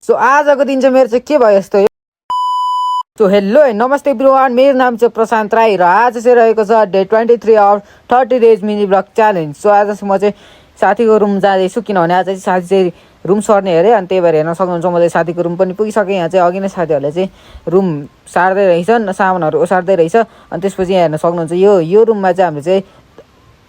So आजको दिन चाहिँ मेरो चाहिँ के भयो यस्तो सो हेलो नमस्ते एभ्रीवान, मेरो नाम चाहिँ प्रशान्त राई र आज चाहिँ रहेको छ day 23 hour 30 days mini blog challenge. So आज चाहिँ म चाहिँ साथीको रुम जाँदैछु, किनभने आज चाहिँ साथी चाहिँ रुम सर्ने अरे, अनि त्यही भएर हेर्न सक्नुहुन्छ मैले साथीको रुम पनि पुगिसकेँ। यहाँ चाहिँ अघि नै साथीहरूले चाहिँ रुम सार्दै रहेछन्, सामानहरू ओसार्दै रहेछ। अनि त्यसपछि यहाँ हेर्न सक्नुहुन्छ यो रुममा चाहिँ हामीले चाहिँ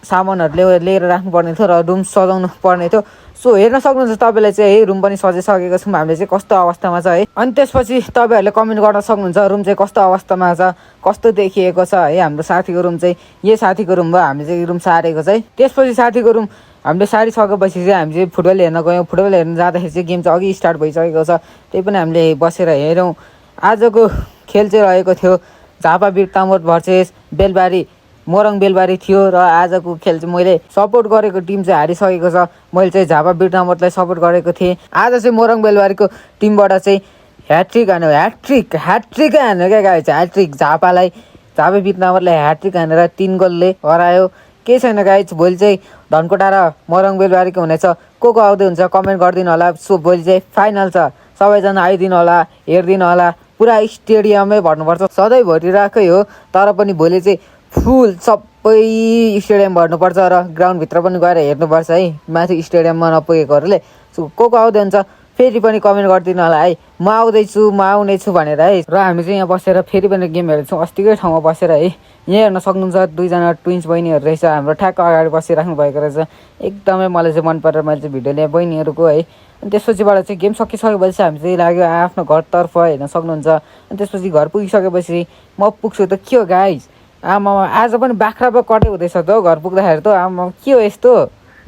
सामानहरू लिएर राख्नुपर्ने थियो र रुम सजाउनु पर्ने थियो। सो हेर्न सक्नुहुन्छ तपाईँले चाहिँ है रुम पनि सजाइसकेको छौँ हामीले चाहिँ कस्तो अवस्थामा छ है। अनि त्यसपछि तपाईँहरूले कमेन्ट गर्न सक्नुहुन्छ रुम चाहिँ कस्तो अवस्थामा छ, कस्तो देखिएको छ है। हाम्रो साथीको रुम चाहिँ यही साथीको रुम भयो, हामीले चाहिँ रुम सारेको चाहिँ। त्यसपछि साथीको रुम हामीले सारिसकेपछि चाहिँ हामी चाहिँ फुटबल हेर्न गयौँ। फुटबल हेर्न जाँदाखेरि चाहिँ गेम चाहिँ अघि स्टार्ट भइसकेको छ, त्यही पनि हामीले बसेर हेऱ्यौँ। आजको खेल चाहिँ रहेको थियो झापा बिरतामोट भर्सेस बेलबारी मोरङ बेलबारी थियो र आजको खेल चाहिँ मैले सपोर्ट गरेको टिम चाहिँ हारिसकेको छ। मैले चाहिँ झापा बिरतामोटलाई सपोर्ट गरेको थिएँ। आज चाहिँ मोरङ बेलबारीको टिमबाट चाहिँ ह्याट्रिक हान्यो, ह्याट्रिकै हान्यो क्या गाई चाहिँ ह्याट्रिक। झापा बिरतामोटलाई ह्याट्रिक हानेर 3 गोलले हरायो। केही छैन गाई, भोलि चाहिँ धनकोटा र मोरङ बेलबारीको हुनेछ। को आउँदै हुन्छ कमेन्ट गरिदिनु होला। सो भोलि चाहिँ फाइनल छ, सबैजना आइदिनु होला, हेरिदिनु होला। पुरा स्टेडियमै भर्नुपर्छ, सधैँ भरिरहेकै हो तर पनि भोलि चाहिँ फुल सबै स्टेडियम भर्नुपर्छ र ग्राउन्डभित्र पनि गएर हेर्नुपर्छ है, माथि स्टेडियममा नपुगेकोहरूले। सो को आउँदै हुन्छ फेरि पनि कमेन्ट गरिदिनु होला है, म आउँदैछु म आउनेछु भनेर है। र हामी चाहिँ यहाँ बसेर फेरि पनि गेम हेर्छौँ अस्तिकै ठाउँमा बसेर है। यहाँ हेर्न सक्नुहुन्छ 2 जना ट्विन्स बहिनीहरू रहेछ, हाम्रो ठ्याक्क अगाडि बसिराख्नु भएको रहेछ। एकदमै मलाई चाहिँ मन परेर मैले चाहिँ भिडियो लिएँ बहिनीहरूको है। अनि त्यसपछिबाट चाहिँ गेम सकिसकेपछि हामी चाहिँ लाग्यो आफ्नो घरतर्फ, हेर्न सक्नुहुन्छ। अनि त्यसपछि घर पुगिसकेपछि म पुग्छु त के हो गाइज, आमामा आज पनि बाख्रा पो कटै हुँदैछ त हौ घर पुग्दाखेरि त। आमा के हो यस्तो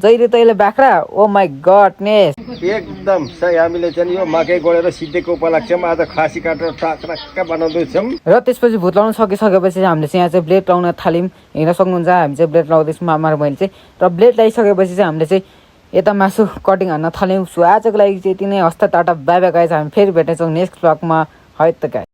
जहिले तैले बाख्रा, ओ माई गडनेस। एकदम सही, हामीले चाहिँ यो मकै गोडेर सिद्धेको उपलक्ष्यमा आज खासी काटेर टाक्राक्क बनाउँदैछौँ। र त्यसपछि भुत लाउन सकिसकेपछि हामीले चाहिँ यहाँ चाहिँ ब्लेड लाउन थाल्यौँ। हेर्न सक्नुहुन्छ हामी चाहिँ ब्लेड लाउँदैछौँ आमार मैले चाहिँ। र ब्लेड लगाइसकेपछि चाहिँ हामीले चाहिँ यता मासु कटिङ हान्न थाल्यौँ। सो आजको लागि चाहिँ यति नै, हस्ता टाटा बाई बाई गाइज। हामी फेरि भेट्नेछौँ नेक्स्ट ब्लगमा है त गाइज।